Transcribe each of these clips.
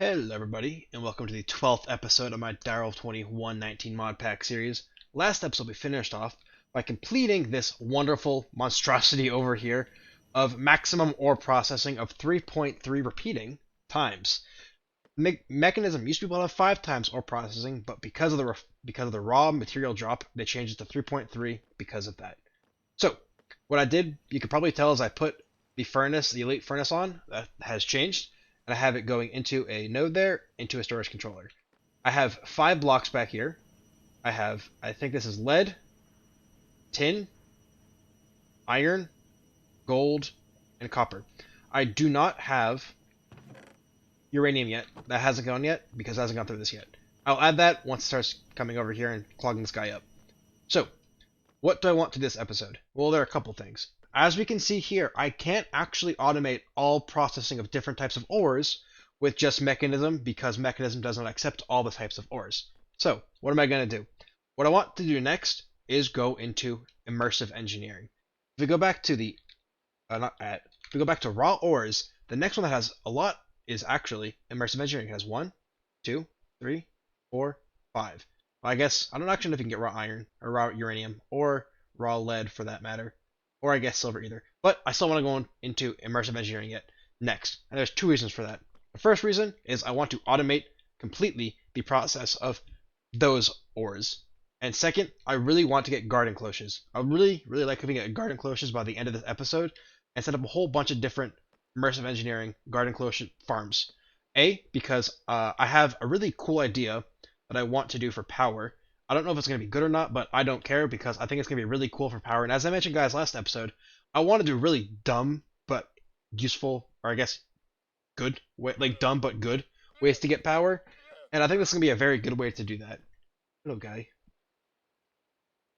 Hello everybody, and welcome to the 12th episode of my Direwolf20 119 Modpack series. Last episode we finished off by completing this wonderful monstrosity over here of maximum ore processing of 3.3 repeating times. Mechanism used to be able to have 5 times ore processing, but because of the raw material drop, they changed it to 3.3 because of that. So, what I did, you could probably tell, is I put the furnace, the elite furnace on. That has changed. And I have it going into a node there, into a storage controller. I have 5 blocks back here. I think this is lead, tin, iron, gold, and copper. I do not have uranium yet. That hasn't gone yet, because it hasn't gone through this yet. I'll add that once it starts coming over here and clogging this guy up. So, what do I want to this episode? Well, there are a couple things. As we can see here, I can't actually automate all processing of different types of ores with just Mechanism because Mechanism does not accept all the types of ores. So, what am I going to do? What I want to do next is go into Immersive Engineering. If we go back to if we go back to raw ores, the next one that has a lot is actually Immersive Engineering. It has 1, 2, 3, 4, 5. Well, I guess I don't actually know if you can get raw iron or raw uranium or raw lead for that matter, or I guess silver either. But I still want to go into Immersive Engineering yet next, and there's 2 reasons for that. The first reason is I want to automate completely the process of those ores, and second, I really want to get garden cloches. I really like if we get garden cloches by the end of this episode and set up a whole bunch of different Immersive Engineering garden cloche farms. Because I have a really cool idea that I want to do for power. I don't know if it's going to be good or not, but I don't care because I think it's going to be really cool for power. And as I mentioned, guys, last episode, I want to do really dumb but useful, or I guess good, like dumb but good ways to get power. And I think this is going to be a very good way to do that. Hello, guy.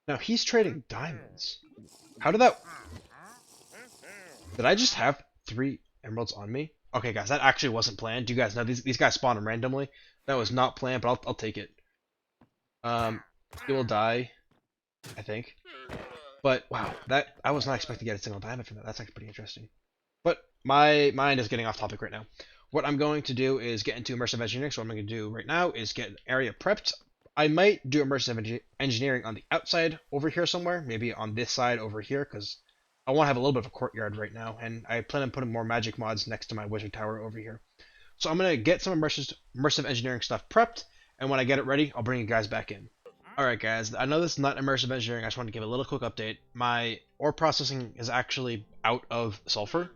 Now, he's trading diamonds. How did that... Did I just have 3 emeralds on me? Okay, guys, that actually wasn't planned. You guys know these guys spawn them randomly. That was not planned, but I'll take it. He will die, I think. But wow, I was not expecting to get a single diamond from that. That's actually pretty interesting. But my mind is getting off topic right now. What I'm going to do is get into immersive engineering. So what I'm going to do right now is get an area prepped. I might do immersive engineering on the outside over here somewhere, maybe on this side over here, because I want to have a little bit of a courtyard right now, and I plan on putting more magic mods next to my wizard tower over here. So I'm going to get some immersive engineering stuff prepped, and when I get it ready, I'll bring you guys back in. Alright guys, I know this is not immersive engineering, I just want to give a little quick update. My ore processing is actually out of sulfur.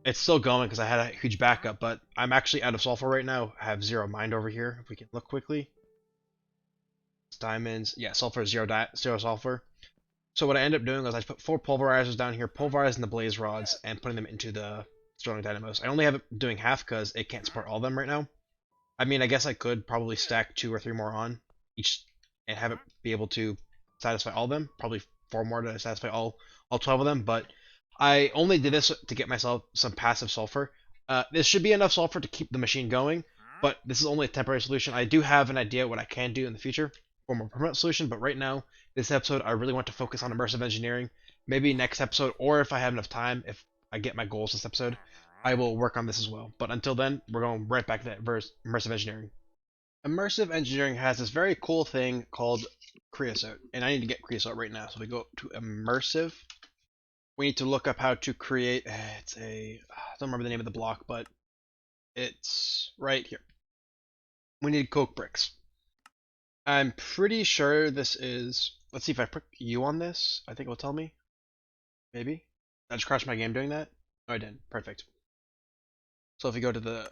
It's still going because I had a huge backup, but I'm actually out of sulfur right now. I have 0 mined over here, if we can look quickly. It's diamonds. Yeah, sulfur is 0 sulfur. So what I end up doing is I put 4 pulverizers down here, pulverizing the blaze rods, and putting them into the sterling dynamos. I only have it doing half because it can't support all of them right now. I mean, I guess I could probably stack 2 or 3 more on each and have it be able to satisfy all of them. Probably 4 more to satisfy all 12 of them, but I only did this to get myself some passive sulfur. This should be enough sulfur to keep the machine going, but this is only a temporary solution. I do have an idea what I can do in the future for a more permanent solution, but right now, this episode, I really want to focus on immersive engineering. Maybe next episode, or if I have enough time, if I get my goals this episode, I will work on this as well. But until then, we're going right back to that immersive engineering. Immersive engineering has this very cool thing called creosote, and I need to get creosote right now. So we go to immersive. We need to look up how to create. I don't remember the name of the block, but it's right here. We need coke bricks. I'm pretty sure this is. Let's see if I put U on this. I think it will tell me. Maybe. I just crashed my game doing that. Oh, I didn't. Perfect. So if we go to the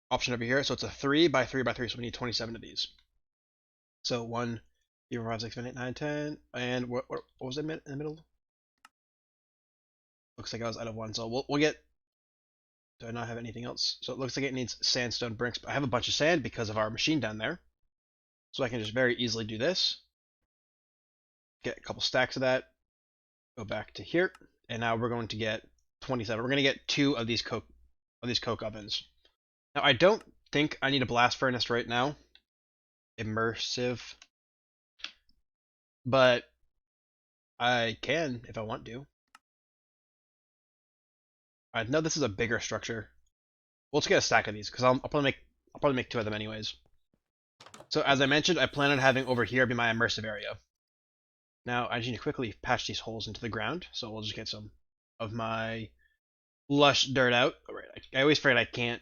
option over here, so it's a 3 by 3 by 3, so we need 27 of these. So 1, 3, 4, 5, 6, 7, 8, 9, 10, and what was it in the middle? Looks like I was out of 1, so we'll get. Do I not have anything else? So it looks like it needs sandstone bricks, but I have a bunch of sand because of our machine down there. So I can just very easily do this. Get a couple stacks of that. Go back to here, and now we're going to get 27. We're going to get 2 of these coke ovens. Now I don't think I need a blast furnace right now. Immersive. But I can if I want to. I know this is a bigger structure. We'll just get a stack of these because I'll probably make I'll probably make 2 of them anyways. So as I mentioned, I plan on having over here be my immersive area. Now I just need to quickly patch these holes into the ground, so we'll just get some of my lush dirt out. Alright, I always afraid I can't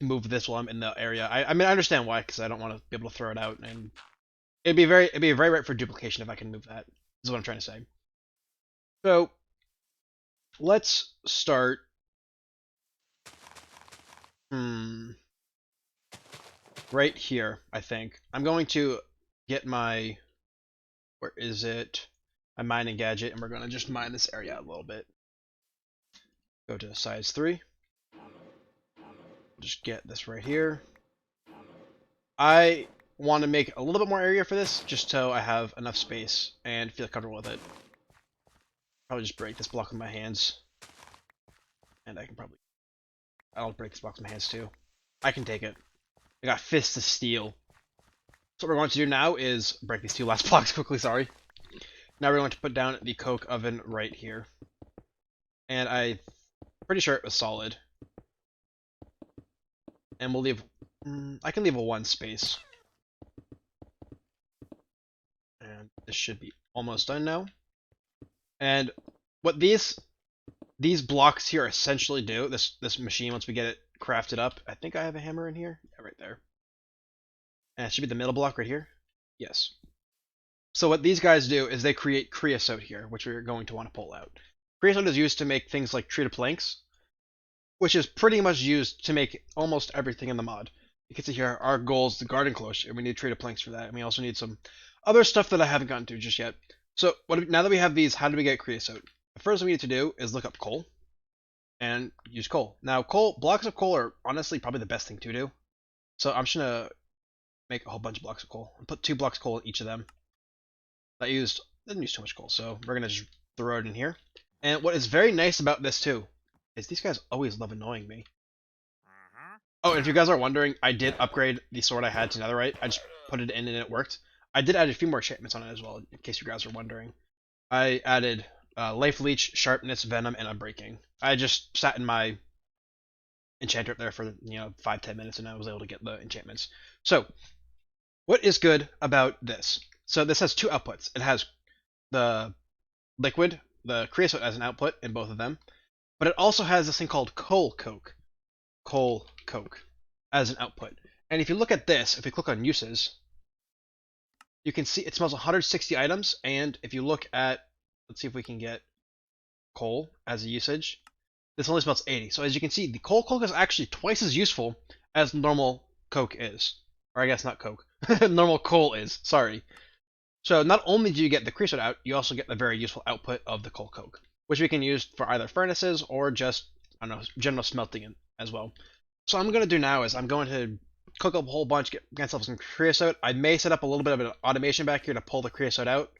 move this while I'm in the area. I mean I understand why, because I don't want to be able to throw it out, and it'd be very right for duplication if I can move that. Is what I'm trying to say. So let's start. Right here, I think. I'm going to get my, where is it? My mining gadget, and we're going to just mine this area a little bit. Go to size 3. Just get this right here. I want to make a little bit more area for this, just so I have enough space and feel comfortable with it. Probably just break this block with my hands. And I'll break this block with my hands too. I can take it. I got fists of steel. So what we're going to do now is break these 2 last blocks quickly, sorry. Now we're going to put down the coke oven right here. And I'm pretty sure it was solid. And we'll leave, I can leave a 1 space. And this should be almost done now. And what these blocks here essentially do, this machine, once we get it crafted up, I think I have a hammer in here. Yeah, right there. And it should be the middle block right here. Yes. So what these guys do is they create creosote here, which we're going to want to pull out. Creosote is used to make things like treated planks, which is pretty much used to make almost everything in the mod. You can see here our goal is the garden cloche, and we need treated planks for that, and we also need some other stuff that I haven't gotten to just yet. So now that we have these, how do we get creosote? The first thing we need to do is look up coal and use coal. Now, blocks of coal are honestly probably the best thing to do. So I'm just gonna make a whole bunch of blocks of coal and put 2 blocks of coal in each of them. Didn't use too much coal, so we're gonna just throw it in here. And what is very nice about this too is these guys always love annoying me. Oh, and if you guys are wondering, I did upgrade the sword I had to netherite. I just put it in and it worked. I did add a few more enchantments on it as well, in case you guys are wondering. I added life leech, sharpness, venom, and unbreaking. I just sat in my enchanter up there for 5-10 minutes, and I was able to get the enchantments. So, what is good about this? So this has 2 outputs. It has the liquid, the creosote as an output in both of them, but it also has this thing called coal coke as an output. And if you look at this, if you click on uses, you can see it smells 160 items, and if you look at, let's see if we can get coal as a usage, this only smells 80. So as you can see, the coal coke is actually twice as useful as normal coke is. Or I guess not coke. Normal coal is, sorry. So not only do you get the creosote out, you also get the very useful output of the coal coke, which we can use for either furnaces or just, I don't know, general smelting as well. So what I'm going to do now is I'm going to cook up a whole bunch, get myself some creosote. I may set up a little bit of an automation back here to pull the creosote out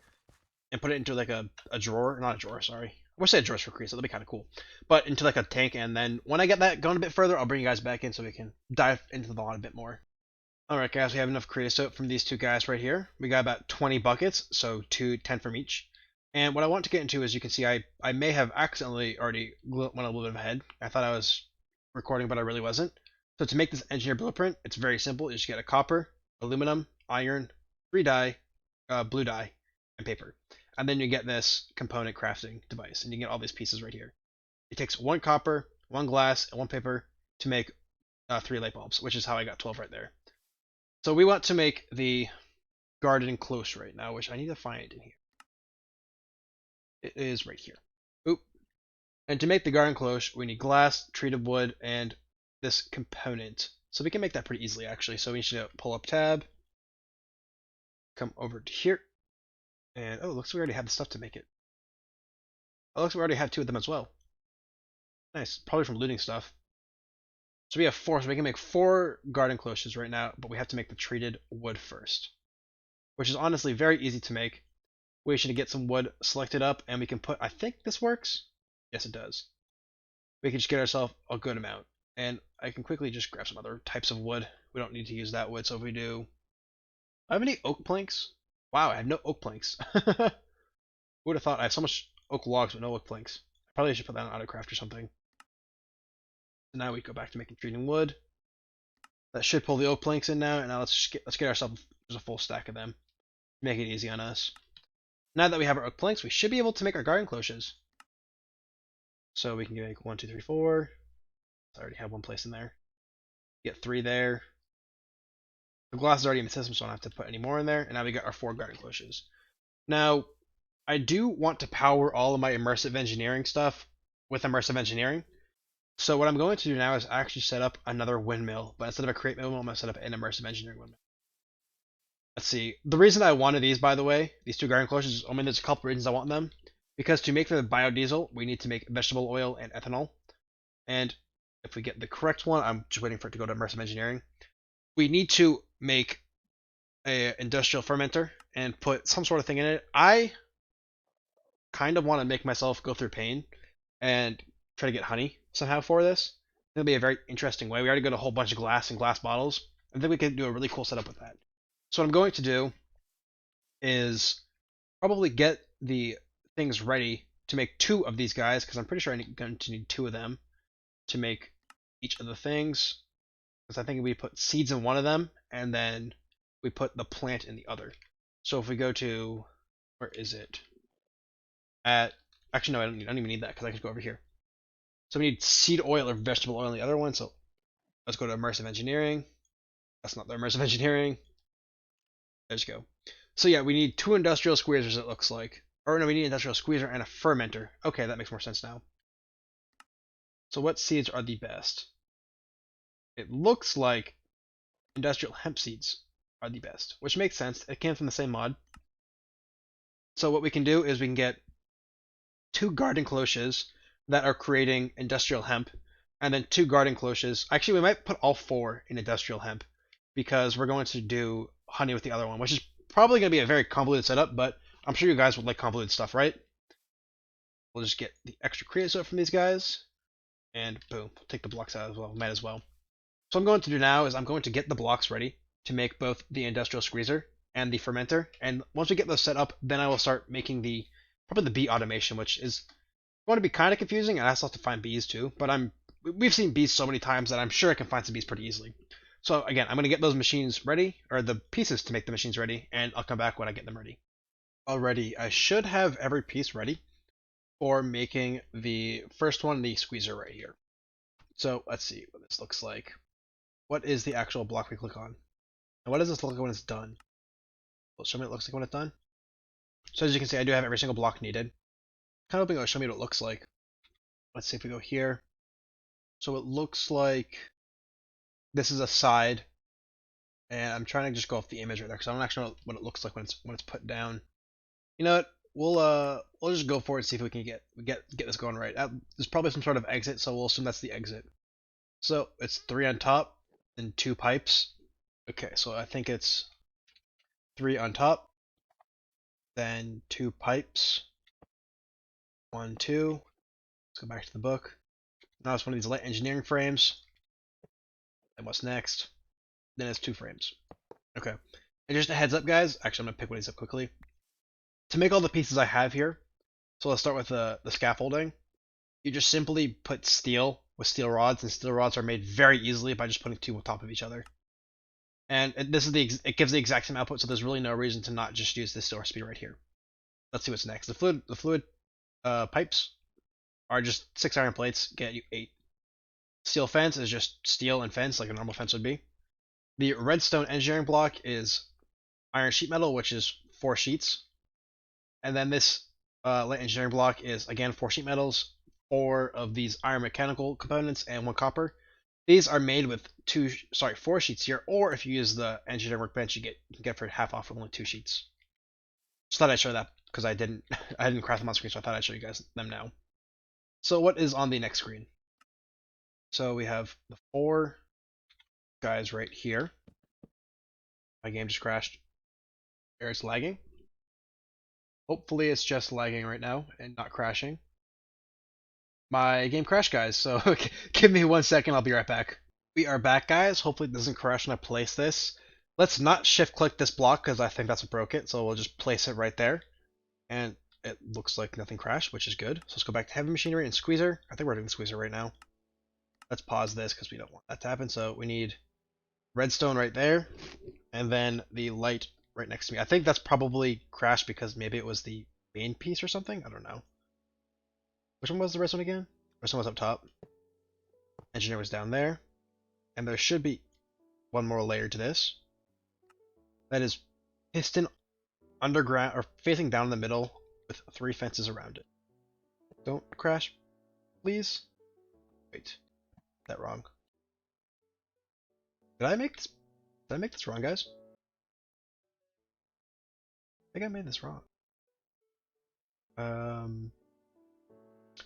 and put it into like a drawer, not a drawer, sorry. I wish I had drawers for creosote, that'd be kind of cool. But into like a tank, and then when I get that going a bit further, I'll bring you guys back in so we can dive into the mod a bit more. Alright guys, we have enough creosote from these 2 guys right here. We got about 20 buckets, so 10 from each. And what I want to get into is, you can see I may have accidentally already went a little bit ahead. I thought I was recording, but I really wasn't. So to make this engineer blueprint, it's very simple. You just get a copper, aluminum, iron, 3 dye, blue dye, and paper. And then you get this component crafting device, and you get all these pieces right here. It takes 1 copper, 1 glass, and 1 paper to make 3 light bulbs, which is how I got 12 right there. So we want to make the garden close right now, which I need to find in here. It is right here. Oop. And to make the garden close, we need glass, treated wood, and this component. So we can make that pretty easily, actually. So we should pull up tab, come over to here, and oh, looks like we already have the stuff to make it. Oh, looks like we already have 2 of them as well. Nice, probably from looting stuff. So we have 4, so we can make 4 garden cloches right now, but we have to make the treated wood first, which is honestly very easy to make. We should get some wood selected up, and we can put, I think this works? Yes, it does. We can just get ourselves a good amount, and I can quickly just grab some other types of wood. We don't need to use that wood, so if we do... I have any oak planks? Wow, I have no oak planks. Who would have thought? I have so much oak logs, but no oak planks. I probably should put that on AutoCraft or something. Now we go back to making treating wood. That should pull the oak planks in now, and now let's get ourselves a full stack of them. Make it easy on us. Now that we have our oak planks, we should be able to make our garden cloches. So we can make 1, 2, 3, 4. I already have one place in there. Get 3 there. The glass is already in the system, so I don't have to put any more in there. And now we got our 4 garden cloches. Now, I do want to power all of my immersive engineering stuff with immersive engineering. So what I'm going to do now is actually set up another windmill, but instead of a create windmill, I'm going to set up an immersive engineering windmill. Let's see. The reason I wanted these, by the way, these 2 garden cloches, I mean, there's a couple reasons I want them. Because to make the biodiesel, we need to make vegetable oil and ethanol. And if we get the correct one, I'm just waiting for it to go to immersive engineering. We need to make an industrial fermenter and put some sort of thing in it. I kind of want to make myself go through pain and try to get honey somehow for this. It'll be a very interesting way. We already got a whole bunch of glass and glass bottles. I think we could do a really cool setup with that. So what I'm going to do is probably get the things ready to make 2 of these guys, because I'm pretty sure I'm going to need 2 of them to make each of the things. Because I think we put seeds in one of them, and then we put the plant in the other. So if we go to, where is it? Actually, no, I don't even need that, because I can go over here. So we need seed oil or vegetable oil in the other one, so let's go to immersive engineering. That's not the immersive engineering. Let's go. So yeah, we need 2 industrial squeezers, it looks like. Or no, we need an industrial squeezer and a fermenter. Okay, that makes more sense now. So what seeds are the best? It looks like industrial hemp seeds are the best, which makes sense. It came from the same mod. So what we can do is we can get 2 garden cloches that are creating industrial hemp, and then 2 garden cloches. Actually, we might put all 4 in industrial hemp, because we're going to do honey with the other one, which is probably going to be a very convoluted setup, but I'm sure you guys would like convoluted stuff, right? We'll just get the extra creosote from these guys, and boom, take the blocks out as well. Might as well. So what I'm going to do now is I'm going to get the blocks ready to make both the industrial squeezer and the fermenter, and once we get those set up, then I will start making probably the bee automation, which is going to be kind of confusing, and I still have to find bees too, but we've seen bees so many times that I'm sure I can find some bees pretty easily. So again, I'm going to get those machines ready, or the pieces to make the machines ready, and I'll come back when I get them ready. Already, I should have every piece ready for making the first one, the squeezer right here. So let's see what this looks like. What is the actual block we click on? And what does this look like when it's done? Will it show me what it looks like when it's done? So as you can see, I do have every single block needed. Kind of hoping it'll show me what it looks like. Let's see if we go here. So it looks like this is a side, and I'm trying to just go off the image right there because I don't actually know what it looks like when it's put down. You know what? We'll just go for it and see if we can get this going right. There's probably some sort of exit, so we'll assume that's the exit. So it's 3 on top and 2 pipes. Okay, so I think it's 3 on top, then 2 pipes. 1, 2. Let's go back to the book. Now it's one of these light engineering frames. And what's next? Then it's 2 frames. Okay. And just a heads up, guys. Actually, I'm going to pick one of these up quickly. To make all the pieces I have here, so let's start with the scaffolding. You just simply put steel with steel rods, and steel rods are made very easily by just putting 2 on top of each other. And this is it gives the exact same output, so there's really no reason to not just use this steel recipe right here. Let's see what's next. The fluid pipes are just 6 iron plates, get you 8. Steel fence is just steel and fence, like a normal fence would be. The redstone engineering block is iron sheet metal, which is 4 sheets. And then this light engineering block is, again, 4 sheet metals, 4 of these iron mechanical components, and 1 copper. These are made with 4 sheets here, or if you use the engineering workbench, you can get for half off with only 2 sheets. Just thought I'd show that because I didn't craft them on screen, so I thought I'd show you guys them now. So what is on the next screen? So we have the 4 guys right here. My game just crashed. There, it's lagging. Hopefully it's just lagging right now and not crashing. My game crashed, guys, so give me 1 second, I'll be right back. We are back, guys. Hopefully it doesn't crash when I place this. Let's not shift click this block because I think that's what broke it, so we'll just place it right there. And it looks like nothing crashed, which is good. So let's go back to heavy machinery and squeezer. I think we're doing the squeezer right now. Let's pause this because we don't want that to happen. So we need redstone right there, and then the light right next to me. I think that's probably crashed because maybe it was the main piece or something. I don't know. Which one was the redstone again? Redstone was up top. Engineer was down there. And there should be one more layer to this. That is piston underground, or facing down in the middle with 3 fences around it. Don't crash, please. Wait, is that wrong? Did I make this wrong, guys? I think I made this wrong.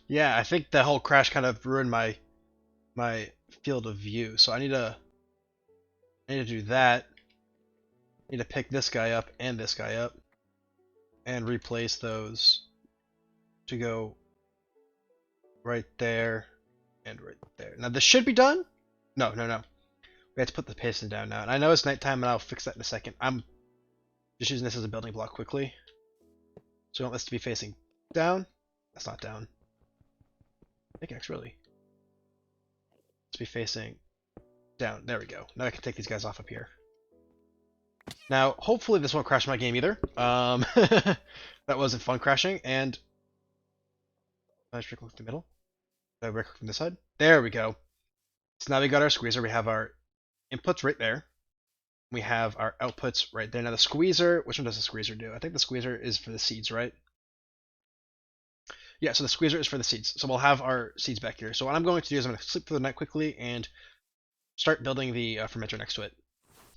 Yeah, I think that whole crash kind of ruined my field of view. So I need to do that. I need to pick this guy up and this guy up and replace those to go right there and right there. Now this should be done. No. We have to put the piston down now. And I know it's nighttime, and I'll fix that in a second. I'm just using this as a building block quickly. So we want this to be facing down. That's not down. Pickaxe, really. Let's be facing down. There we go. Now I can take these guys off up here. Now, hopefully this won't crash my game either. That wasn't fun crashing, and I just click the middle. I right click from this side. There we go. So now we got our squeezer. We have our inputs right there. We have our outputs right there. Now the squeezer, which one does the squeezer do? I think the squeezer is for the seeds, right? Yeah, so the squeezer is for the seeds. So we'll have our seeds back here. So what I'm going to do is I'm going to sleep through the night quickly and start building the fermenter next to it.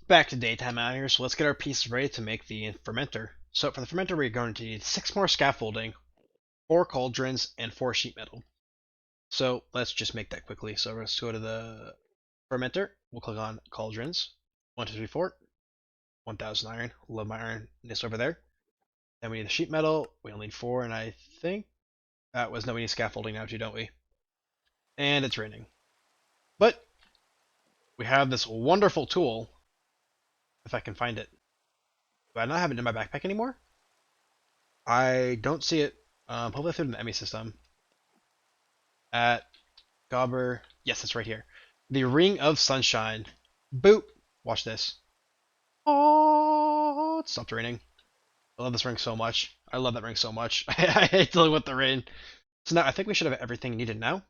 Back to daytime out here, so let's get our pieces ready to make the fermenter. So for the fermenter, we're going to need 6 more scaffolding, 4 cauldrons, and 4 sheet metal. So let's just make that quickly. So let's go to the fermenter. We'll click on cauldrons. 1, 2, 3, 4. 1000 iron. Love my ironness over there. Then we need the sheet metal. We only need 4, and I think that was no, we need scaffolding now too, don't we? And it's raining. But we have this wonderful tool. If I can find it. Do I not have it in my backpack anymore? I don't see it. Hopefully I threw it in the ME system. At Gobber. Yes, it's right here. The Ring of Sunshine. Boop. Watch this. Oh, it stopped raining. I love this ring so much. I love that ring so much. I hate dealing with the rain. So now I think we should have everything needed now.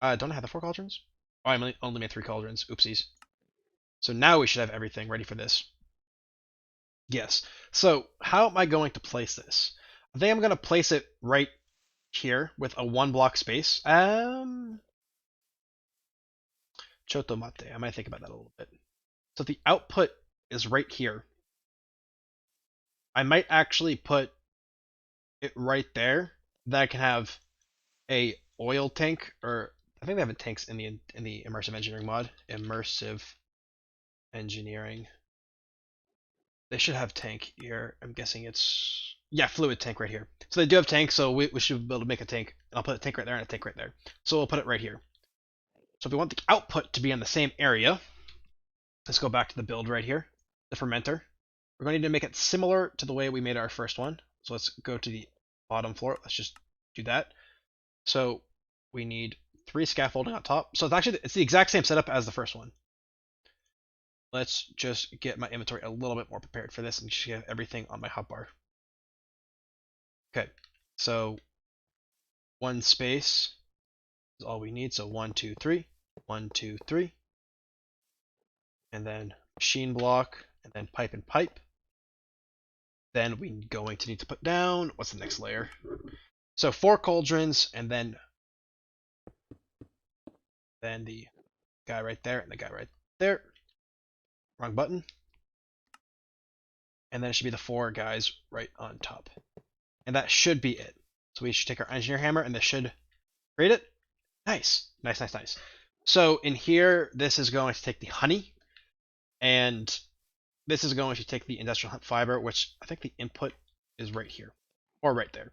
Don't I have the 4 cauldrons? Oh, I only made 3 cauldrons. Oopsies. So now we should have everything ready for this. Yes. So how am I going to place this? I think I'm going to place it right here with a 1 block space. Chotomate. I might think about that a little bit. So the output is right here. I might actually put it right there. That I can have a oil tank, or I think they have tanks in the immersive engineering mod. Immersive engineering. They should have tank here. I'm guessing it's, yeah, fluid tank right here. So they do have tank, so we should be able to make a tank. And I'll put a tank right there and a tank right there. So we'll put it right here. So if we want the output to be in the same area, let's go back to the build right here, the fermenter. We're going to need to make it similar to the way we made our first one. So let's go to the bottom floor. Let's just do that. So we need 3 scaffolding on top. So it's the exact same setup as the first one. Let's just get my inventory a little bit more prepared for this and just get everything on my hotbar. Okay, so 1 space is all we need. So 1, 2, 3, 1, 2, 3, and then machine block, and then pipe and pipe. Then we're going to need to put down, what's the next layer? So 4 cauldrons, and then the guy right there, and the guy right there. Wrong button. And then it should be the 4 guys right on top. And that should be it. So we should take our engineer hammer, and this should create it. Nice. Nice, nice, nice. So in here, this is going to take the honey, and this is going to take the industrial hemp fiber, which I think the input is right here, or right there.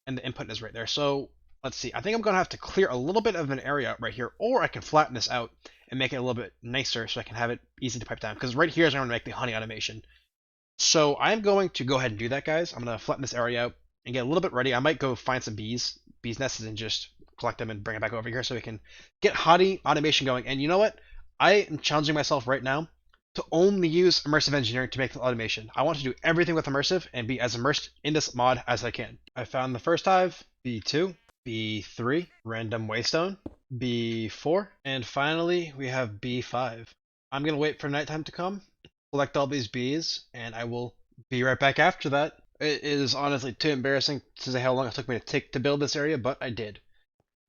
And the input is right there. So let's see. I think I'm going to have to clear a little bit of an area right here, or I can flatten this out and make it a little bit nicer so I can have it easy to pipe down. Because right here is where I'm going to make the honey automation. So I'm going to go ahead and do that, guys. I'm going to flatten this area out and get a little bit ready. I might go find some bees nests, and just collect them and bring it back over here so we can get honey automation going. And you know what? I am challenging myself right now to only use immersive engineering to make the automation. I want to do everything with immersive and be as immersed in this mod as I can. I found the first hive, B2, B3, random waystone, B4, and finally we have B5. I'm going to wait for nighttime to come, collect all these bees, and I will be right back after that. It is honestly too embarrassing to say how long it took me to build this area, but I did.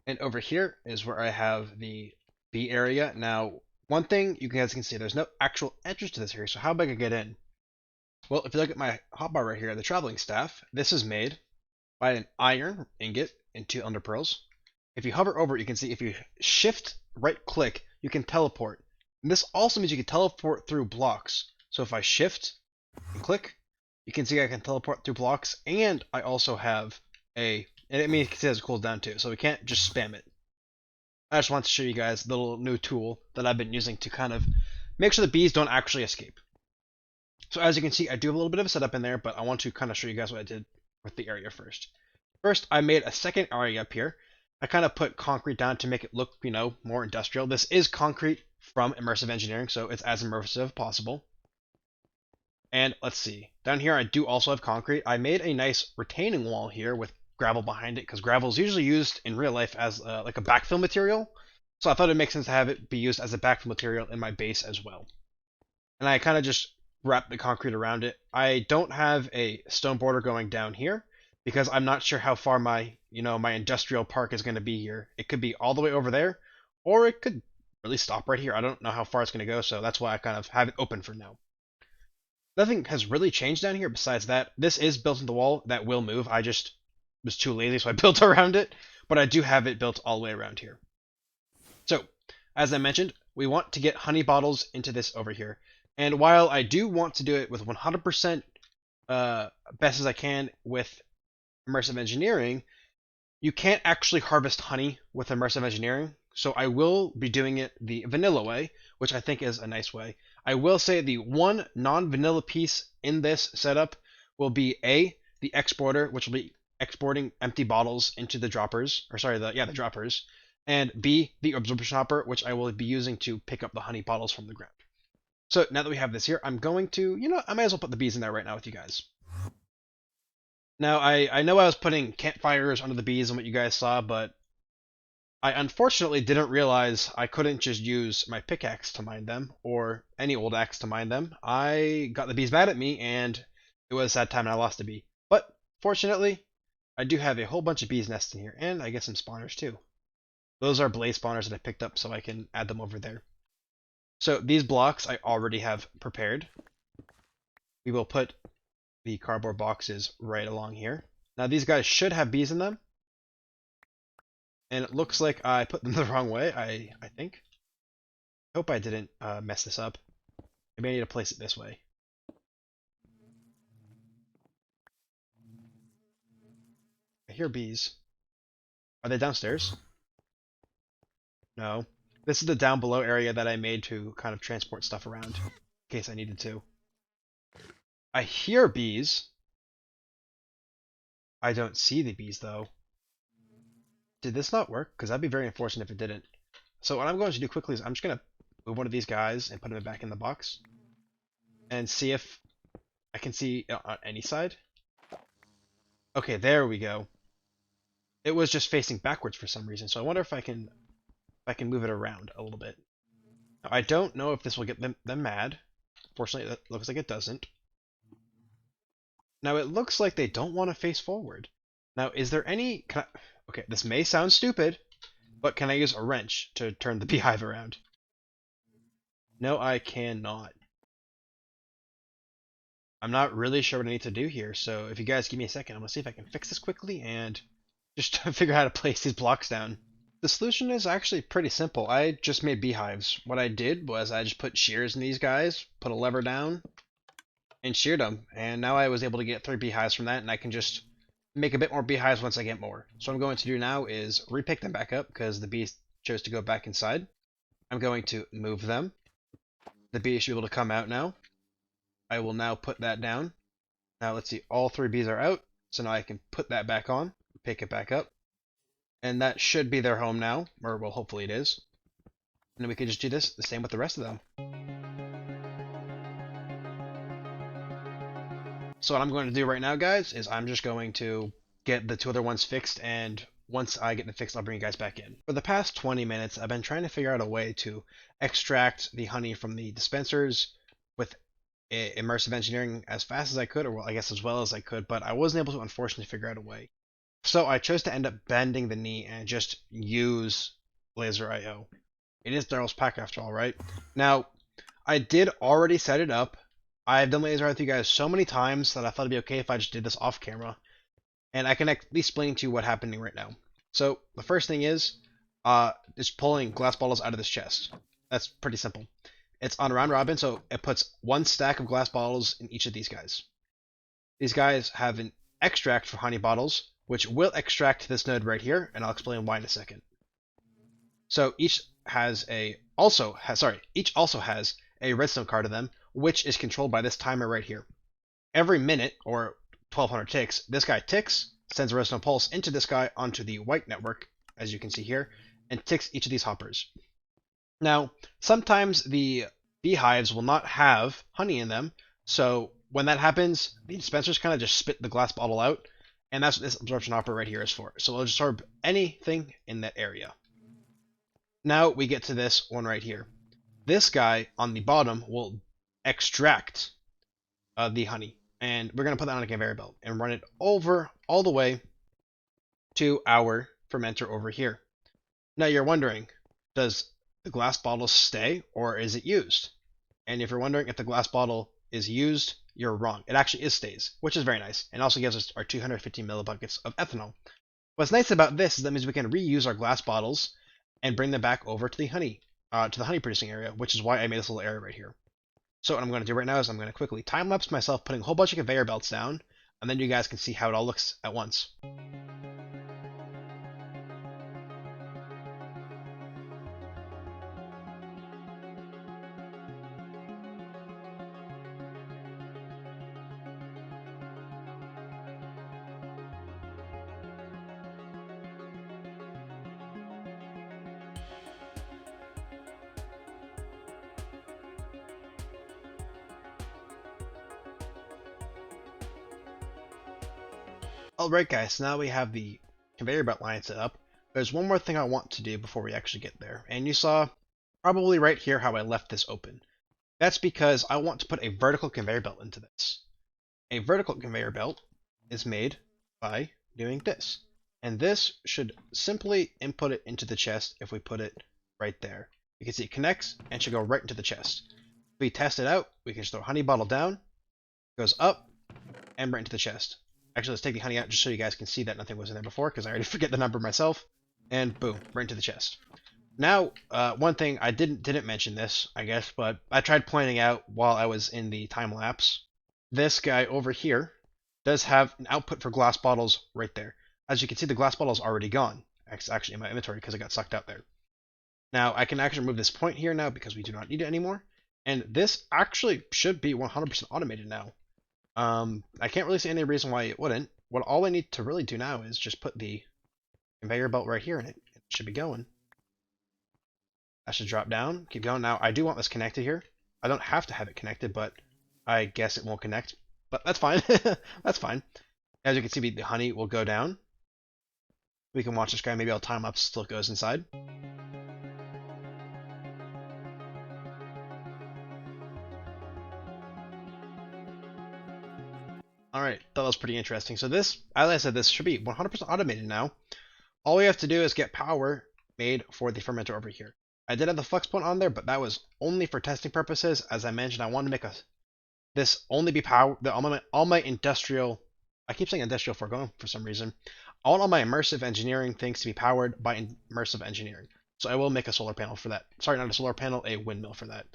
And over here is where I have the bee area. Now, one thing you guys can see, there's no actual entrance to this area, so how am I going to get in? Well, if you look at my hotbar right here, the traveling staff, this is made by an iron ingot and 2 ender pearls. If you hover over it, you can see if you shift right click, you can teleport. And this also means you can teleport through blocks. So if I shift and click, you can see I can teleport through blocks, and I also have and I mean, you can see it has a cooldown too, so we can't just spam it. I just want to show you guys the little new tool that I've been using to kind of make sure the bees don't actually escape. So as you can see, I do have a little bit of a setup in there, but I want to kind of show you guys what I did with the area first. First, I made a second area up here. I kind of put concrete down to make it look, more industrial. This is concrete from Immersive Engineering, so it's as immersive as possible. And let's see. Down here, I do also have concrete. I made a nice retaining wall here with gravel behind it, because gravel is usually used in real life as like a backfill material. So I thought it'd make sense to have it be used as a backfill material in my base as well. And I kind of just wrap the concrete around it. I don't have a stone border going down here because I'm not sure how far my industrial park is going to be here. It could be all the way over there, or it could really stop right here. I don't know how far it's going to go, so that's why I kind of have it open for now. Nothing has really changed down here besides that. This is built into the wall that will move. I just was too lazy, so I built around it, but I do have it built all the way around here. So, as I mentioned, we want to get honey bottles into this over here. And while I do want to do it with 100% best as I can with Immersive Engineering, you can't actually harvest honey with Immersive Engineering, so I will be doing it the vanilla way, which I think is a nice way. I will say the one non-vanilla piece in this setup will be the exporter, which will be exporting empty bottles into the droppers, the droppers, and B, the absorption hopper, which I will be using to pick up the honey bottles from the ground. So now that we have this here, I'm going to, I might as well put the bees in there right now with you guys. Now, I know I was putting campfires under the bees and what you guys saw, but I unfortunately didn't realize I couldn't just use my pickaxe to mine them, or any old axe to mine them. I got the bees mad at me, and it was a sad time and I lost a bee. But, fortunately, I do have a whole bunch of bees nests in here, and I get some spawners too. Those are blaze spawners that I picked up, so I can add them over there. So these blocks I already have prepared. We will put the cardboard boxes right along here. Now these guys should have bees in them. And it looks like I put them the wrong way, I think. Hope I didn't mess this up. Maybe I need to place it this way. I hear bees. Are they downstairs? No. This is the down below area that I made to kind of transport stuff around, in case I needed to. I hear bees. I don't see the bees, though. Did this not work? Because that'd be very unfortunate if it didn't. So what I'm going to do quickly is I'm just going to move one of these guys and put him back in the box. And see if I can see on any side. Okay, there we go. It was just facing backwards for some reason, so I wonder if I can move it around a little bit. Now, I don't know if this will get them mad. Fortunately, that looks like it doesn't. Now, it looks like they don't want to face forward. Now, is there any... Okay, this may sound stupid, but can I use a wrench to turn the beehive around? No, I cannot. I'm not really sure what I need to do here, so if you guys give me a second, I'm going to see if I can fix this quickly and just figure out how to place these blocks down. The solution is actually pretty simple. I just made beehives. What I did was I just put shears in these guys, put a lever down, and sheared them. And now I was able to get 3 beehives from that, and I can just make a bit more beehives once I get more. So what I'm going to do now is repick them back up because the bees chose to go back inside. I'm going to move them. The bees should be able to come out now. I will now put that down. Now let's see, all 3 bees are out. So now I can put that back on, pick it back up. And that should be their home now, or well, hopefully it is. And then we could just do this the same with the rest of them. So what I'm going to do right now, guys, is I'm just going to get the two other ones fixed, and once I get them fixed, I'll bring you guys back in. For the past 20 minutes, I've been trying to figure out a way to extract the honey from the dispensers with immersive engineering as fast as I could, or well, I guess as well as I could, but I wasn't able to unfortunately figure out a way. So I chose to end up bending the knee and just use laser IO. It is Direwolf's pack after all, right? Now, I did already set it up. I've done laser IO with you guys so many times that I thought it'd be okay if I just did this off camera. And I can at least explain to you what's happening right now. So the first thing is pulling glass bottles out of this chest. That's pretty simple. It's on round robin, so it puts one stack of glass bottles in each of these guys. These guys have an extract for honey bottles, which will extract this node right here, and I'll explain why in a second. So each also has a redstone card to them, which is controlled by this timer right here. Every minute, or 1200 ticks, this guy ticks, sends a redstone pulse into this guy onto the white network, as you can see here, and ticks each of these hoppers. Now, sometimes the beehives will not have honey in them, so when that happens, the dispensers kind of just spit the glass bottle out, and that's what this absorption hopper right here is for. So it'll absorb anything in that area. Now we get to this one right here. This guy on the bottom will extract the honey, and we're going to put that on a conveyor belt and run it over all the way to our fermenter over here. Now you're wondering, does the glass bottle stay or is it used? And if you're wondering if the glass bottle is used, you're wrong. It actually stays, which is very nice, and also gives us our 250 millibuckets of ethanol. What's nice about this is that means we can reuse our glass bottles and bring them back over to the honey producing area, which is why I made this little area right here. So what I'm going to do right now is I'm going to quickly time-lapse myself putting a whole bunch of conveyor belts down, and then you guys can see how it all looks at once. Alright guys, so now we have the conveyor belt line set up. There's one more thing I want to do before we actually get there, and you saw probably right here how I left this open. That's because I want to put a vertical conveyor belt into this. A vertical conveyor belt is made by doing this, and this should simply input it into the chest if we put it right there. You can see it connects and should go right into the chest. If we test it out, we can just throw a honey bottle down, goes up, and right into the chest. Actually, let's take the honey out just so you guys can see that nothing was in there before, because I already forget the number myself. And boom, right into the chest. Now, one thing I didn't mention this, I guess, but I tried pointing out while I was in the time lapse. This guy over here does have an output for glass bottles right there. As you can see, the glass bottle is already gone. It's actually in my inventory because it got sucked out there. Now, I can actually remove this point here now because we do not need it anymore. And this actually should be 100% automated now. I can't really see any reason why it wouldn't. All I need to really do now is just put the conveyor belt right here and it should be going. That should drop down, keep going. Now, I do want this connected here. I don't have to have it connected, but I guess it won't connect. But that's fine. That's fine. As you can see, the honey will go down. We can watch this guy. Maybe I'll time up still it goes inside. Alright, that was pretty interesting. So this, as I said, this should be 100% automated now. All we have to do is get power made for the fermenter over here. I did have the flex point on there, but that was only for testing purposes. As I mentioned, I wanted to make this only be power. All my industrial, I keep saying industrial foregoing for some reason. I want all my immersive engineering things to be powered by immersive engineering. So I will make a solar panel for that. Sorry, not a solar panel, a windmill for that.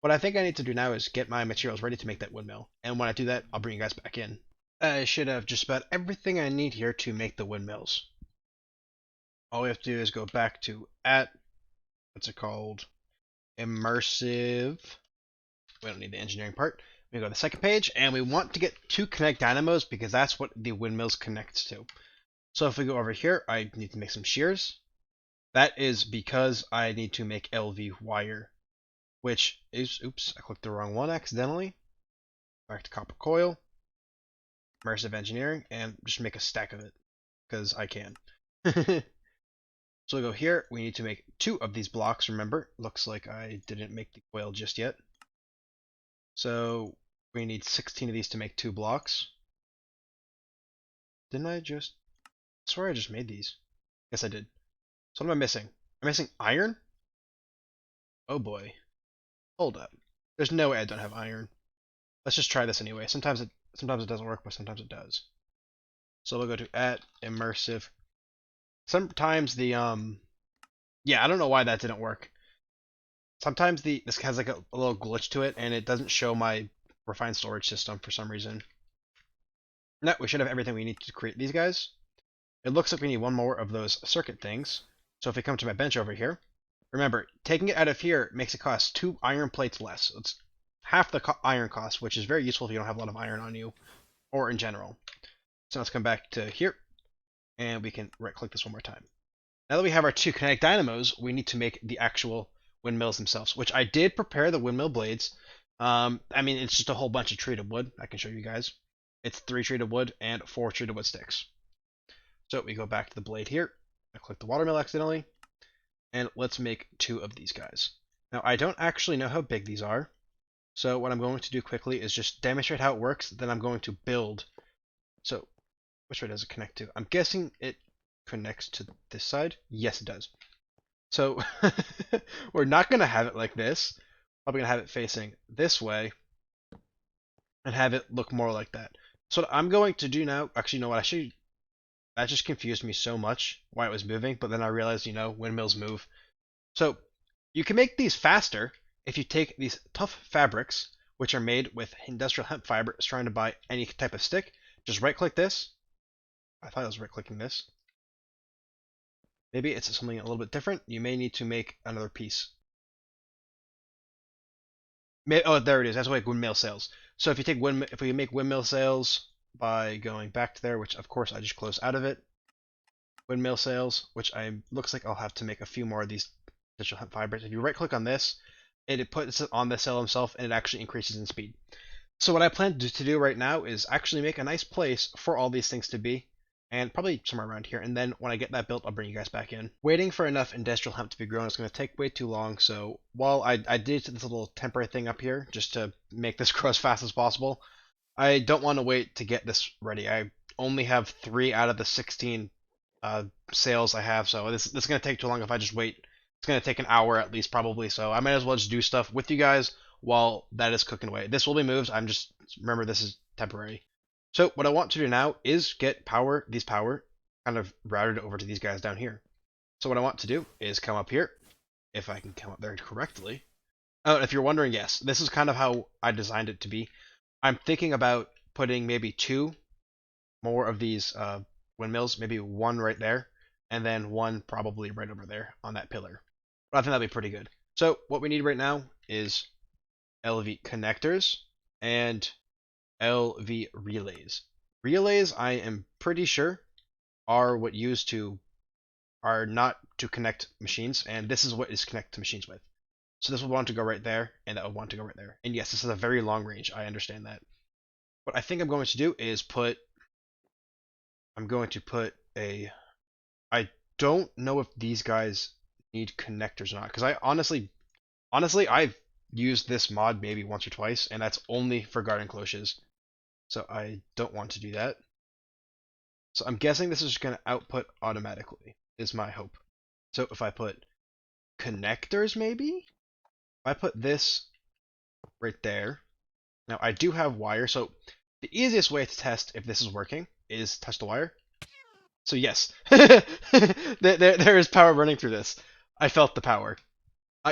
What I think I need to do now is get my materials ready to make that windmill. And when I do that, I'll bring you guys back in. I should have just about everything I need here to make the windmills. All we have to do is go back to what's it called? Immersive. We don't need the engineering part. We go to the second page, and we want to get 2 connect dynamos because that's what the windmills connect to. So if we go over here, I need to make some shears. That is because I need to make LV wire, which is, oops, I clicked the wrong one accidentally. Back to copper coil, immersive engineering, and just make a stack of it, because I can. So we go here, we need to make 2 of these blocks, remember? Looks like I didn't make the coil just yet. So we need 16 of these to make 2 blocks. Didn't I just... I swear I just made these. Yes, I did. So what am I missing? I'm missing iron? Oh boy. Hold up. There's no way I don't have iron. Let's just try this anyway. Sometimes it doesn't work, but sometimes it does. So we'll go to @immersive. Sometimes the yeah, I don't know why that didn't work. Sometimes this has like a little glitch to it, and it doesn't show my refined storage system for some reason. No, we should have everything we need to create these guys. It looks like we need 1 more of those circuit things. So if we come to my bench over here, remember, taking it out of here makes it cost 2 iron plates less. It's half the iron cost, which is very useful if you don't have a lot of iron on you, or in general. So let's come back to here, and we can right-click this 1 more time. Now that we have our 2 kinetic dynamos, we need to make the actual windmills themselves, which I did prepare the windmill blades. I mean, it's just a whole bunch of treated wood. I can show you guys. It's 3 treated wood and 4 treated wood sticks. So we go back to the blade here. I click the watermill accidentally, and let's make 2 of these guys. Now, I don't actually know how big these are, so what I'm going to do quickly is just demonstrate how it works, then I'm going to build. So, which way does it connect to? I'm guessing it connects to this side. Yes, it does. So, we're not going to have it like this. Probably going to have it facing this way, and have it look more like that. So what I'm going to do now, actually, you know what, that just confused me so much why it was moving, but then I realized, you know, windmills move. So you can make these faster if you take these tough fabrics, which are made with industrial hemp fiber, is trying to buy any type of stick. Just right-click this. I thought I was right-clicking this. Maybe it's something a little bit different. You may need to make another piece. Oh, there it is. That's like windmill sails. So if you take if we make windmill sails by going back to there, which of course I just closed out of it, windmill sails, which looks like I'll have to make a few more of these digital hemp fibers. If you right-click on this, it puts it on the sail himself, and it actually increases in speed. So what I plan to do right now is actually make a nice place for all these things to be, and probably somewhere around here, and then when I get that built, I'll bring you guys back in. Waiting for enough industrial hemp to be grown is going to take way too long, so while I did this little temporary thing up here, just to make this grow as fast as possible, I don't want to wait to get this ready. I only have 3 out of the 16 sales I have, so this is going to take too long if I just wait. It's going to take an hour at least, probably, so I might as well just do stuff with you guys while that is cooking away. This will be moved. Remember, this is temporary. So what I want to do now is get these power kind of routed over to these guys down here. So what I want to do is come up here, if I can come up there correctly. Oh, if you're wondering, yes, this is kind of how I designed it to be. I'm thinking about putting maybe 2 more of these windmills, maybe 1 right there, and then 1 probably right over there on that pillar. But I think that'd be pretty good. So what we need right now is LV connectors and LV relays. Relays, I am pretty sure, are not to connect machines, and this is what is connect to machines with. So this will want to go right there, and that will want to go right there. And yes, this is a very long range. I understand that. What I think I'm going to do is I don't know if these guys need connectors or not, because I honestly, I've used this mod maybe once or twice, and that's only for garden cloches. So I don't want to do that. So I'm guessing this is going to output automatically, is my hope. So if I put connectors, maybe? If I put this right there. Now I do have wire, so the easiest way to test if this is working is touch the wire. So yes, there is power running through this. I felt the power.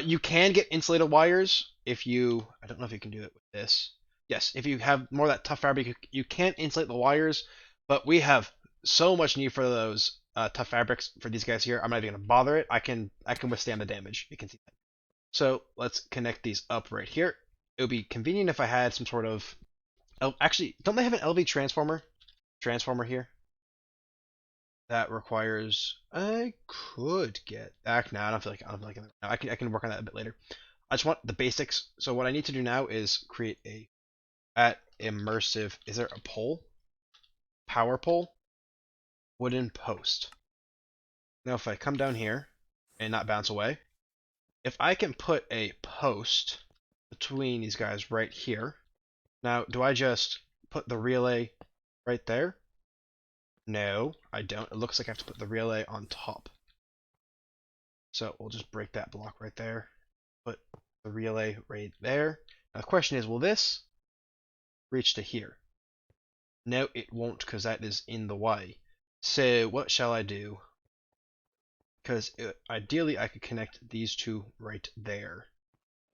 You can get insulated wires if you, I don't know if you can do it with this. Yes, if you have more of that tough fabric, you can insulate the wires, but we have so much need for those tough fabrics for these guys here. I'm not even going to bother it. I can withstand the damage. You can see that. So let's connect these up right here. It would be convenient if I had some sort of... Oh, actually, don't they have an LV transformer here? that requires. I could get back now. I don't feel like it. No, I can work on that a bit later. I just want the basics. So what I need to do now is create a at immersive. Is there a pole? Power pole? Wooden post. Now if I come down here and not bounce away, if I can put a post between these guys right here. Now, do I just put the relay right there? No, I don't. It looks like I have to put the relay on top. So we'll just break that block right there. Put the relay right there. Now the question is, will this reach to here? No, it won't, because that is in the way. So what shall I do? Because ideally I could connect these two right there.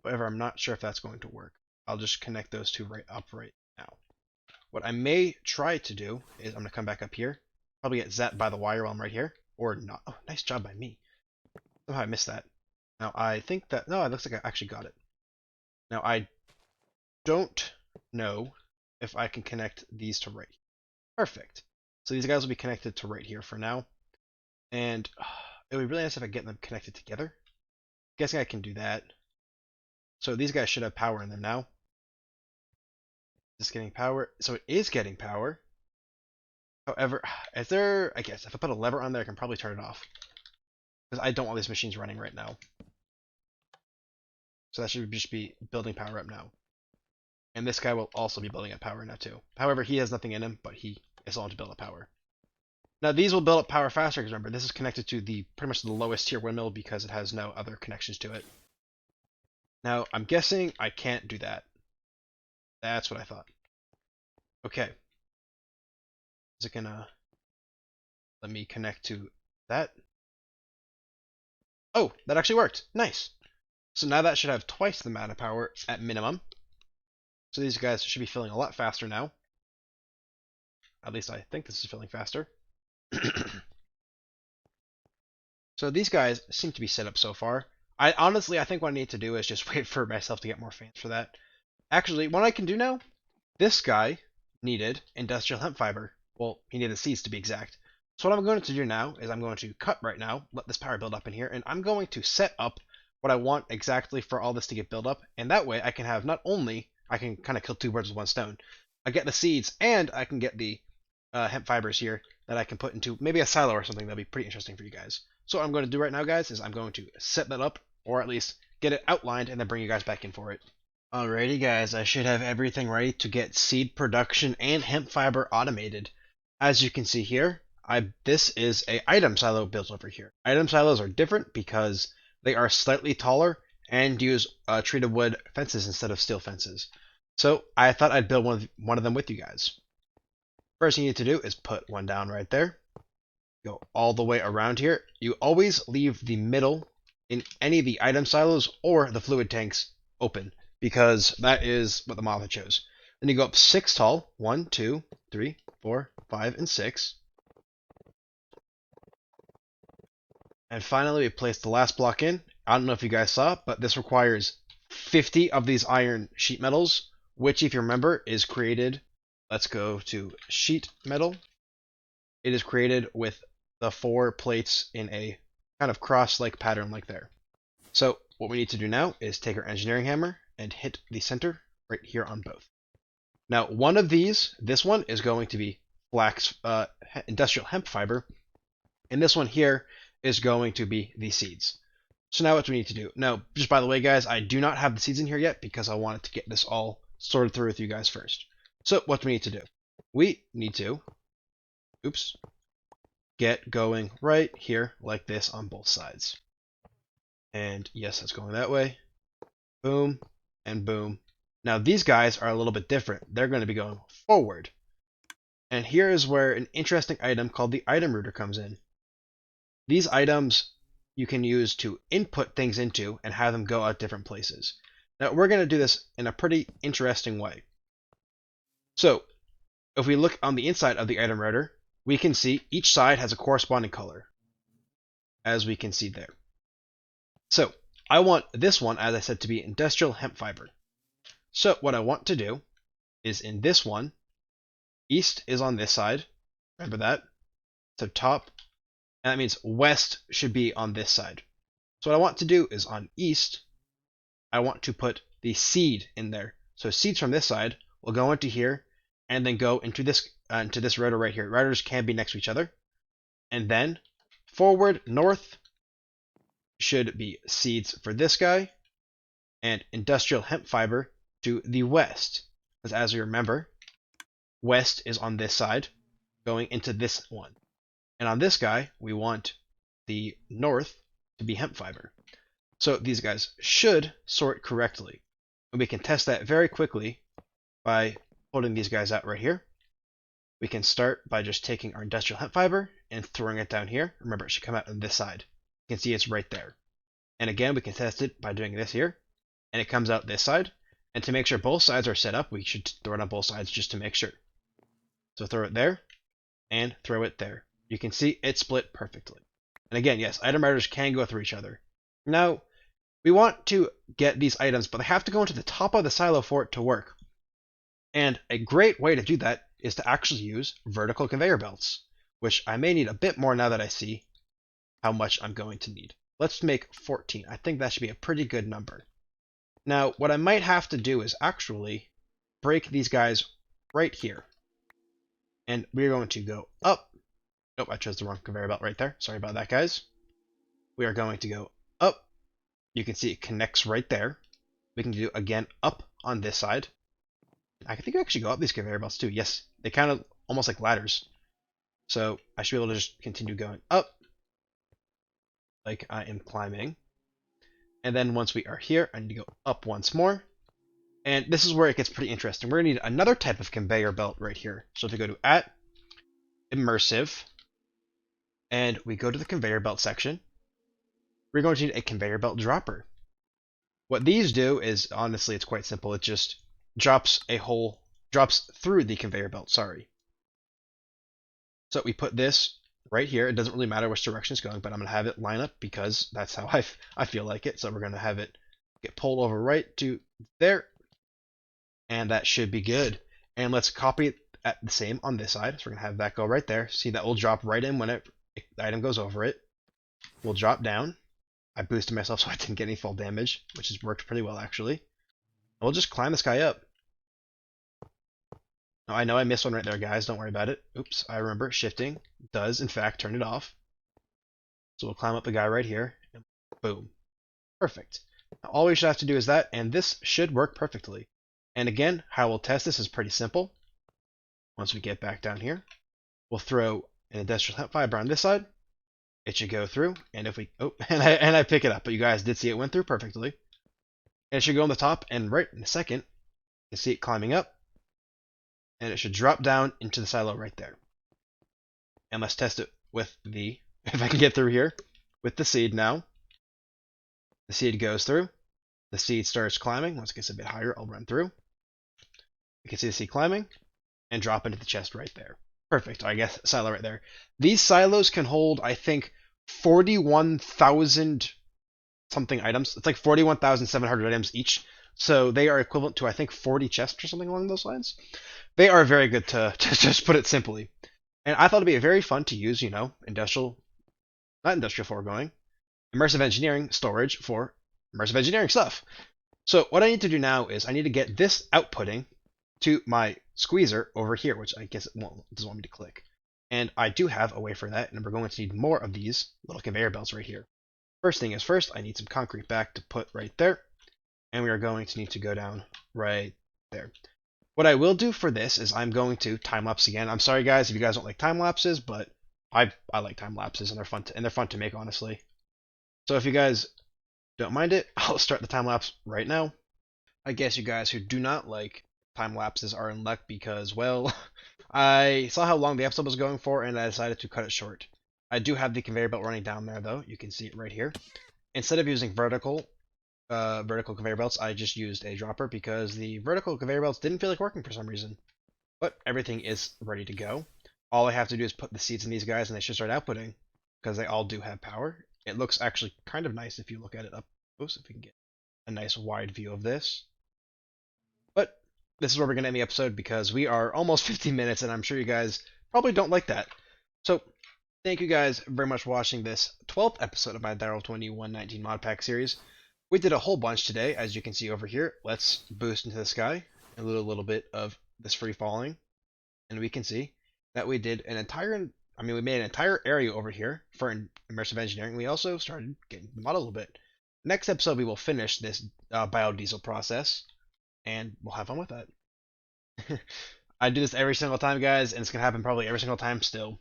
However, I'm not sure if that's going to work. I'll just connect those two right now. What I may try to do is I'm going to come back up here. Probably get zapped by the wire while I'm right here. Or not. Oh, nice job by me. Somehow I missed that. Now I think that... No, it looks like I actually got it. Now I don't know if I can connect these to right here. Perfect. So these guys will be connected to right here for now. And it would be really nice if I get them connected together. Guessing I can do that. So these guys should have power in them now. Is this getting power? So it is getting power. However, is there... I guess if I put a lever on there, I can probably turn it off. Because I don't want these machines running right now. So that should just be building power up now. And this guy will also be building up power now too. However, he has nothing in him, but he is on to build up power. Now these will build up power faster, because remember, this is connected to the pretty much the lowest tier windmill because it has no other connections to it. Now, I'm guessing I can't do that. That's what I thought. Okay. Is it gonna let me connect to that? Oh, that actually worked. Nice. So now that should have twice the amount of power at minimum. So these guys should be filling a lot faster now. At least I think this is filling faster. So these guys seem to be set up so far. I think what I need to do is just wait for myself to get more fans for that. Actually, what I can do now, this guy needed industrial hemp fiber. Well, he needed seeds to be exact. So what I'm going to do now is I'm going to cut right now, let this power build up in here, and I'm going to set up what I want exactly for all this to get built up. And that way I can have not only, I can kind of kill two birds with one stone. I get the seeds and I can get the hemp fibers here that I can put into maybe a silo or something that'll be pretty interesting for you guys. So what I'm going to do right now, guys, is I'm going to set that up, or at least get it outlined, and then bring you guys back in for it. Alrighty, guys, I should have everything ready to get seed production and hemp fiber automated. As you can see here, this is a item silo built over here. Item silos are different because they are slightly taller and use treated wood fences instead of steel fences. So I thought I'd build one of them with you guys. First thing you need to do is put one down right there. Go all the way around here. You always leave the middle in any of the item silos or the fluid tanks open, because that is what the model chose. Then you go up 6 tall. 1, 2, 3, 4, 5, and 6. And finally, we place the last block in. I don't know if you guys saw, but this requires 50 of these iron sheet metals, which, if you remember, is created. Let's go to sheet metal. It is created with the 4 plates in a kind of cross-like pattern like there. So what we need to do now is take our engineering hammer and hit the center right here on both. Now, one of these, this one is going to be industrial hemp fiber, and this one here is going to be the seeds. So now what do we need to do? Now, just by the way, guys, I do not have the seeds in here yet because I wanted to get this all sorted through with you guys first. So what do we need to do? We need to, get going right here like this on both sides. And yes, it's going that way. Boom and boom. Now these guys are a little bit different. They're going to be going forward. And here is where an interesting item called the item router comes in. These items you can use to input things into and have them go out different places. Now we're going to do this in a pretty interesting way. So if we look on the inside of the item router, we can see each side has a corresponding color, as we can see there. So I want this one, as I said, to be industrial hemp fiber. So what I want to do is in this one, east is on this side. Remember that. So top, And that means west should be on this side. So what I want to do is on east, I want to put the seed in there. So seeds from this side will go into here and then go into this rotor right here. Rotors can be next to each other. And then forward north should be seeds for this guy and industrial hemp fiber to the west. Because as you remember, west is on this side going into this one. And on this guy, we want the north to be hemp fiber. So these guys should sort correctly. And we can test that very quickly by pulling these guys out right here. We can start by just taking our industrial hemp fiber and throwing it down here. Remember, it should come out on this side. You can see it's right there. And again, we can test it by doing this here. And it comes out this side. And to make sure both sides are set up, we should throw it on both sides just to make sure. So throw it there and throw it there. You can see it split perfectly. And again, yes, item routers can go through each other. Now, we want to get these items, but they have to go into the top of the silo for it to work. And a great way to do that is to actually use vertical conveyor belts, which I may need a bit more now that I see how much I'm going to need. Let's make 14. I think that should be a pretty good number. Now, what I might have to do is actually break these guys right here. And we're going to go up. Nope, I chose the wrong conveyor belt right there. Sorry about that, guys. We are going to go up. You can see it connects right there. We can do, again, up on this side. I think I actually go up these conveyor belts too. Yes, they kind of almost like ladders. So I should be able to just continue going up like I am climbing. And then once we are here, I need to go up once more. And this is where it gets pretty interesting. We're going to need another type of conveyor belt right here. So if we go to at Immersive, and we go to the conveyor belt section, we're going to need a conveyor belt dropper. What these do is, honestly, it's quite simple. It just drops through the conveyor belt, sorry. So we put this right here. It doesn't really matter which direction it's going, but I'm going to have it line up because that's how I feel like it. So we're going to have it get pulled over right to there. And that should be good. And let's copy it at the same on this side. So we're going to have that go right there. See, that will drop right in when the item goes over it. We'll drop down. I boosted myself so I didn't get any fall damage, which has worked pretty well, actually. And we'll just climb this guy up. Now, I know I missed one right there, guys. Don't worry about it. Oops, I remember. Shifting does, in fact, turn it off. So we'll climb up the guy right here. And boom. Perfect. Now, all we should have to do is that, and this should work perfectly. And again, how we'll test this is pretty simple. Once we get back down here, we'll throw an industrial hemp fiber on this side. It should go through, and if we and I pick it up, but you guys did see it went through perfectly. And it should go on the top, and right in a second, you can see it climbing up, and it should drop down into the silo right there. And let's test it with the, if I can get through here, with the seed now. The seed goes through. The seed starts climbing. Once it gets a bit higher, I'll run through. You can see the seed climbing and drop into the chest right there. Perfect. I guess silo right there. These silos can hold, I think, 41,000 something items. It's like 41,700 items each. So they are equivalent to, I think, 40 chests or something along those lines. They are very good to just put it simply. And I thought it'd be very fun to use, you know, not industrial foregoing, immersive engineering storage for immersive engineering stuff. So what I need to do now is I need to get this outputting to my squeezer over here, which I guess it doesn't want me to click. And I do have a way for that, and we're going to need more of these little conveyor belts right here. First thing is first, I need some concrete back to put right there, and we are going to need to go down right there. What I will do for this is I'm going to time lapse again. I'm sorry guys if you guys don't like time lapses, but I like time lapses and they're fun to make, honestly. So if you guys don't mind it, I'll start the time lapse right now. I guess you guys who do not like time lapses are in luck because, well, I saw how long the episode was going for and I decided to cut it short. I do have the conveyor belt running down there though. You can see it right here. Instead of using vertical conveyor belts, I just used a dropper because the vertical conveyor belts didn't feel like working for some reason. But everything is ready to go. All I have to do is put the seeds in these guys and they should start outputting because they all do have power. It looks actually kind of nice if you look at it up close, if we can get a nice wide view of this. But this is where we're going to end the episode because we are almost 15 minutes and I'm sure you guys probably don't like that. So Thank you guys very much for watching this 12th episode of my Direwolf20 119 Modpack series. We did a whole bunch today, as you can see over here. Let's boost into the sky and do a little bit of this free falling. And we can see that we did an entire, we made an entire area over here for immersive engineering. We also started getting the model a little bit. Next episode, we will finish this biodiesel process, and we'll have fun with that. I do this every single time, guys, and it's going to happen probably every single time still.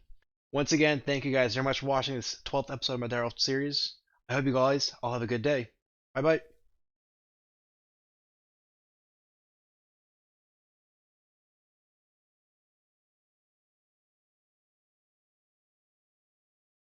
Once again, thank you guys very much for watching this 12th episode of my Direwolf series. I hope you guys all have a good day. Bye-bye.